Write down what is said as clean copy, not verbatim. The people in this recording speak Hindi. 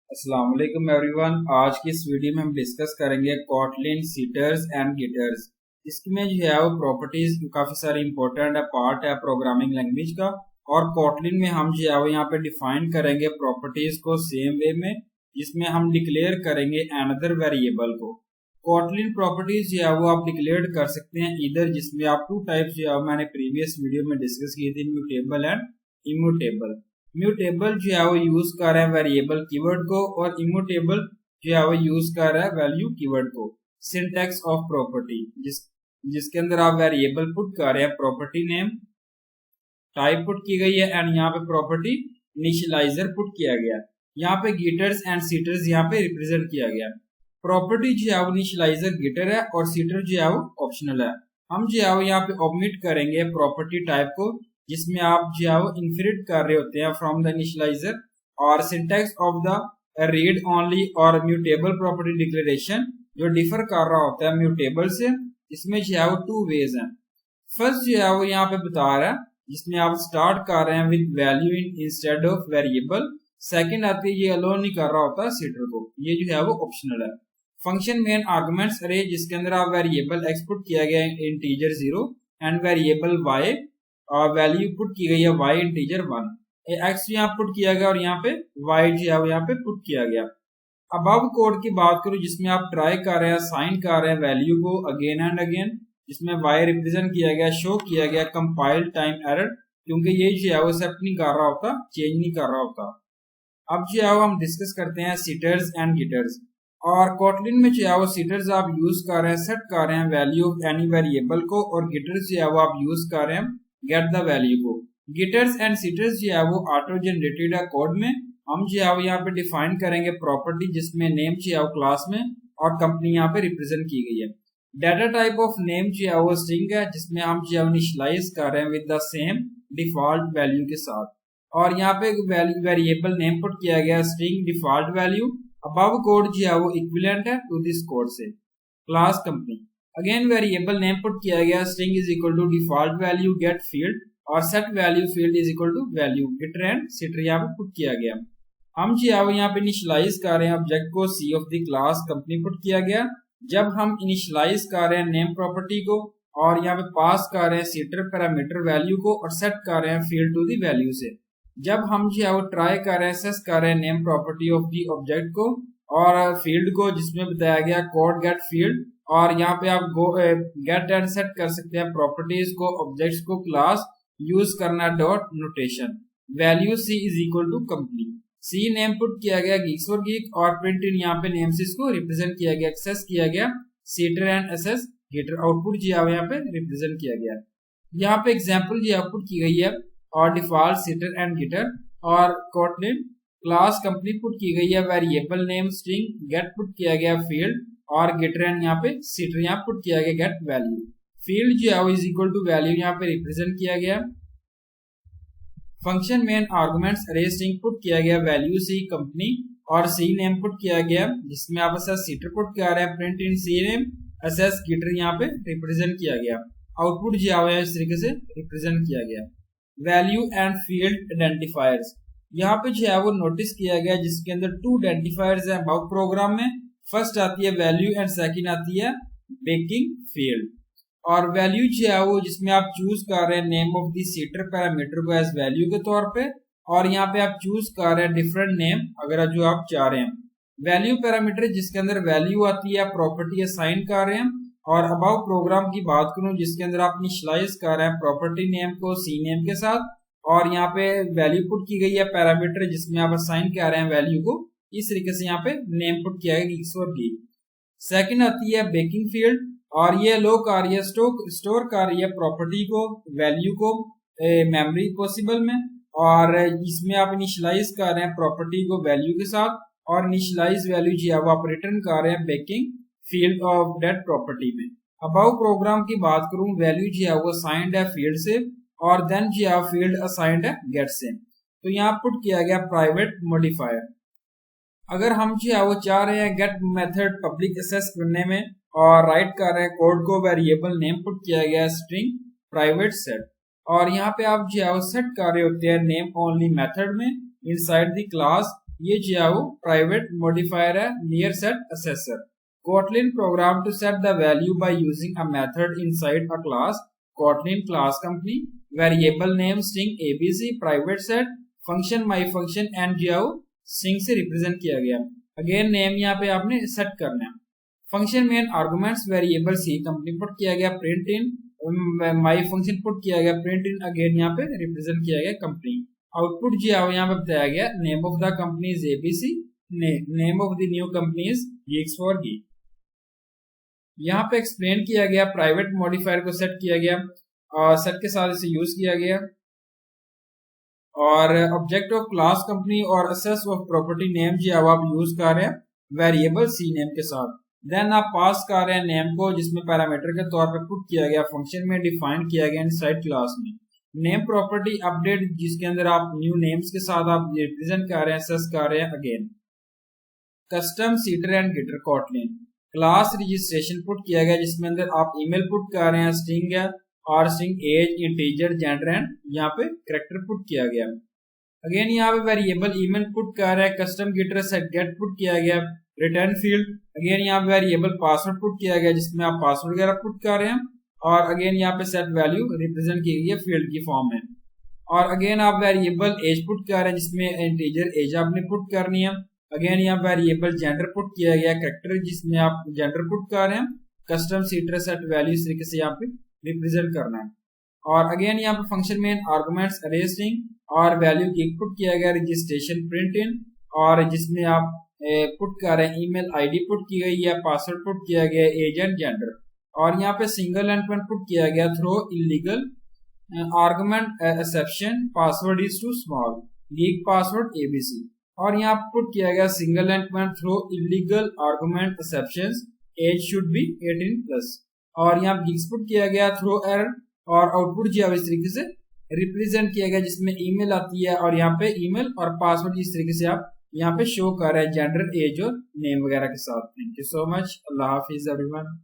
अस्सलाम वालेकुम एवरीवन। आज की इस वीडियो में हम डिस्कस करेंगे कॉटलिन सीटर्स एंड गिटर्स। इसमें जो है वो प्रॉपर्टीज काफी सारी इंपॉर्टेंट है, पार्ट है प्रोग्रामिंग लैंग्वेज का। और कॉटलिन में हम जो है वो यहाँ पे डिफाइन करेंगे प्रॉपर्टीज को सेम वे में, जिसमें हम डिक्लेयर करेंगे अनदर वेरिएबल को। कॉटलिन प्रॉपर्टीज जो है वो आप डिक्लेयर कर सकते हैं इधर, जिसमें आप टू टाइप्स जो है मैंने प्रीवियस वीडियो में डिस्कस किए थे, म्यूटेबल एंड इम्यूटेबल। म्यूटेबल जो है वो यूज कर रहे हैं वेरिएबल कीवर्ड को, और इम्यूटेबल जो है वो यूज कर रहा है वैल्यू कीवर्ड को। सिंटैक्स ऑफ प्रॉपर्टी जिसके अंदर आप वेरिएबल पुट कर रहे हैं, प्रॉपर्टी नेम टाइप पुट की गई है, एंड यहाँ पे प्रॉपर्टी इनिशियलाइजर पुट किया गया। यहाँ पे गिटर्स एंड सीटर्स यहाँ पे रिप्रेजेंट किया गया। प्रॉपर्टी जो है वो इनिशियलाइजर गिटर है और सीटर जो है वो ऑप्शनल है। हम जो है वो यहाँ पे ओमिट करेंगे प्रॉपर्टी टाइप को, जिसमें आप जो है वो इन्फेरिट कर रहे होते हैं फ्रॉम द इनिशियलाइजर। और syntax of the read only और म्यूटेबल प्रॉपर्टी डिक्लेरेशन जो डिफर कर रहा होता है म्यूटेबल से, इसमें जो है वो टू वेज हैं। फर्स्ट जो है वो यहाँ पे बता रहा है, जिसमें आप स्टार्ट कर रहे हैं with value in instead of variable. Second आती है ये अलोन नहीं कर रहा होता सीटर को, ये जो है वो ऑप्शनल है। फंक्शन मेन आर्गुमेंट्स अरे, जिसके अंदर आप वेरिएबल एक्सपुट किया गया है इंटीजर 0 एंड वेरिएबल वाई और वैल्यू पुट की गई है वाई इंटीजर 1। एक्स यहाँ पुट किया गया और यहाँ पे वाई जो है यहाँ पे पुट किया गया। अब कोड की बात करूं, जिसमें आप ट्राई कर रहे हैं साइन कर रहे हैं वैल्यू को अगेन एंड अगेन, जिसमें वाई रिप्रेजेंट किया गया, शो किया गया कंपाइल टाइम एरर, क्योंकि ये जो है वो एक्सेप्ट नहीं कर रहा होता, चेंज नहीं कर रहा होता। अब जो है हम डिस्कस करते हैं सीटर्स एंड गिटर्स। और कोटलिन में जो है वो सीटर्स आप यूज कर रहे हैं सेट कर रहे हैं वैल्यू ऑफ एनी वेरिएबल को, और गिटर्स जो है वो आप यूज कर रहे हैं गेट द वैल्यू को। गिटर्स एंड सीटर्स जो है वो ऑटो जनरेटेड है कोड में। हम जो है वो यहाँ पे डिफाइन करेंगे प्रॉपर्टी, जिसमें नेम जो है वो क्लास में और कंपनी यहाँ पे रिप्रेजेंट की गई है। डाटा टाइप ऑफ नेम जो है वो स्ट्रिंग है, जिसमें हम जो है इनिशियलाइज कर रहे हैं with the same default value के साथ। और यहाँ पे वेरिएबल नेम पुट किया गया string default value. Above code जो है वो इक्विवेलेंट है टू दिस कोड से। Class company again variable name put किया गया string is equal to default value get field, और set value field is equal to value getter and setter यहाँ पे पुट किया गया। हम जो है यहाँ पे इनिशियलाइज कर रहे हैं ऑब्जेक्ट को, C of the class company put किया गया। जब हम इनिशियलाइज कर रहे हैं नेम प्रॉपर्टी को, और यहाँ पे पास कर रहे हैं सीटर पैरामीटर वैल्यू को, और सेट कर रहे हैं फील्ड टू दी वैल्यू से। जब हम जो है वो ट्राई कर रहे हैं सेस कर रहे हैं name property of the object को और फील्ड को, जिसमें बताया गया कोड गेट फील्ड, और यहाँ पे आप गेट एंड सेट कर सकते हैं प्रॉपर्टीज को, ऑब्जेक्ट्स को, क्लास यूज करना dot notation. Value C is equal to company, C name put किया गया गीक्स फॉर गीक, और प्रिंट इन यहाँ पे नेम सिस को रिप्रेजेंट किया गया, एक्सेस किया गया सीटर एंड एसएस गिटर, आउटपुट जो है यहाँ पे रिप्रेजेंट किया गया। यहाँ पे एग्जाम्पल जो आउटपुट की गई है, और डिफॉल्ट सीटर एंड गिटर, और कोटलिन क्लास कंपनी पुट की गई है, variable name string get put किया गया फील्ड, और गिटर एंड यहाँ पे सीटर यहाँ पुट किया गया गेट वैल्यू। फील्ड जो है इज इक्वल टू वैल्यू यहाँ पे रिप्रेजेंट किया गया। फंक्शन मेन आर्गुमेंट्स अरे स्ट्रिंग पुट किया गया वैल्यू सी कंपनी, और सी नेम पुट किया गया, जिसमें आप एसएस सीटर पुट कर रहे हैं, प्रिंट इन सी नेम एसएस गिटर यहाँ पे रिप्रेजेंट किया गया। आउटपुट जो है इस तरीके से रिप्रेजेंट किया गया। वैल्यू एंड फील्ड आइडेंटिफायर्स यहाँ पे जो है वो नोटिस किया गया, जिसके अंदर टू आइडेंटिफायर्स हैं अबाउट प्रोग्राम में। फर्स्ट आती है वैल्यू एंड सेकंड आती है बेकिंग फील्ड। और वैल्यू जो है वो जिसमें आप चूज कर रहे हैं name of the seater parameter को एज वैल्यू के तौर पे, और यहाँ पे आप चूज कर रहे हैं डिफरेंट नेम अगर जो आप चाह रहे हैं। वैल्यू पैरामीटर जिसके अंदर वैल्यू आती है, प्रॉपर्टी असाइन कर रहे हैं। और अबाउट प्रोग्राम की बात करूं, जिसके अंदर आप इनिशियलाइज कर रहे हैं प्रॉपर्टी नेम को सी नेम के साथ, और यहाँ पे वैल्यू पुट की गई है पैरामीटर, जिसमें आप असाइन कर रहे हैं वैल्यू को, इस तरीके से यहाँ पे नेम पुट किया है गीक्स फॉर गीक। सेकंड आती है बेकिंग फील्ड, और ये लो कर रही है स्टोर कर रही है प्रॉपर्टी को, वैल्यू को मेमोरी पॉसिबल में, और इसमें आप इनिशियलाइज कर रहे हैं प्रॉपर्टी को वैल्यू के साथ, और इनिशियलाइज वैल्यू जो है वो आप रिटर्न कर रहे हैं baking field of that property में। अबाउ प्रोग्राम की बात करूं, वैल्यू जो है वो असाइंड है फील्ड से, और देन जो है फील्ड असाइंड है गेट से। तो यहाँ पुट किया गया प्राइवेट मॉडिफायर। अगर हम जो है वो चाह रहे हैं गेट मेथड पब्लिक एक्सेस करने में, और राइट कर रहे हैं कोड को, वेरिएबल नेम पुट किया गया स्ट्रिंग प्राइवेट सेट, और यहाँ पे आप जो है वो सेट कर रहे होते हैं नेम ओनली मेथड में इनसाइड द क्लास ये जो है वो प्राइवेट मॉडिफायर है near set assessor. Kotlin program to set the value by using a method inside a class. Kotlin class company variable name string abc private set function my function and जो है वो string से रिप्रेजेंट किया गया। अगेन नेम यहाँ पे आपने सेट करना है। Function main arguments variable C company put किया गया, print in my function put किया गया, प्रिंट इन अगेन यहाँ पे रिप्रेजेंट किया गया कंपनी। आउटपुट जो है यहाँ पे बताया गया name of the company is ABC, name of the new company is Geeks for Geek। यहाँ पे एक्सप्लेन किया गया प्राइवेट मॉडिफायर को सेट किया गया और सेट के साथ इसे यूज किया गया, और ऑब्जेक्ट ऑफ क्लास कंपनी और असेस ऑफ प्रॉपर्टी नेम जो है आप यूज कर रहे हैं वेरिएबल सी नेम के साथ। देन आप पास कर रहे हैं नेम को जिसमें पैरामीटर के तौर पर पुट किया गया, फंक्शन में डिफाइन किया गया इनसाइड क्लास में। नेम प्रॉपर्टी अपडेट जिसके अंदर आप न्यू नेम्स के साथ आप रिप्रेजेंट कर रहे हैं, असेस कर रहे हैं। Again custom setter and getter Kotlin class registration put किया गया जिसमें अंदर आप ईमेल पुट कर रहे हैं, स्ट्रिंग है और string age integer gender and यहाँ पे कैरेक्टर पुट किया गया। अगेन यहाँ पे वेरिएबल ईमेल पुट कर रहा है, कस्टम गिटर सेट गेट पुट किया गया, रिटर्न फील्ड अगेन यहाँ पे वेरिएबल पासवर्ड पुट किया गया जिसमें आप पासवर्ड वगैरह पुट कर रहे हैं, और अगेन यहाँ पे सेट वैल्यू रिप्रेजेंट की गई है फील्ड की फॉर्म में। और अगेन आप वेरिएबल एज पुट कर रहे हैं जिसमें इंटीजर एज आपने पुट करनी है। अगेन यहाँ वेरिएबल जेंडर पुट किया गया, कैरेक्टर जिसमें आप जेंडर पुट कर रहे हैं, कस्टम सीटर सेट वैल्यू इस तरीके से यहाँ पे रिप्रेजेंट करना है। और अगेन यहाँ पे फंक्शन में आर्गुमेंट्स अरे स्ट्रिंग और वैल्यू की पुट किया गया, रजिस्ट्रेशन प्रिंट इन और जिसमें आप पुट कर रहे हैं ईमेल आईडी पुट की गई है, पासवर्ड पुट किया गया, एज एंड जेंडर। और यहाँ पे सिंगल एंडपॉइंट पुट किया गया throw illegal argument exception password is too small league password ABC. और यहाँ पुट किया गया single endpoint throw illegal argument exceptions age should be 18+। और यहाँ गिग्स पुट किया गया थ्रो एरर, और आउटपुट जो है इस तरीके से रिप्रेजेंट किया गया जिसमें ईमेल आती है और यहाँ पे ईमेल और पासवर्ड इस तरीके से आप यहाँ पे शो कर रहे हैं जेंडर एज और नेम वगैरह के साथ। Thank you so much, Allah Hafiz everyone.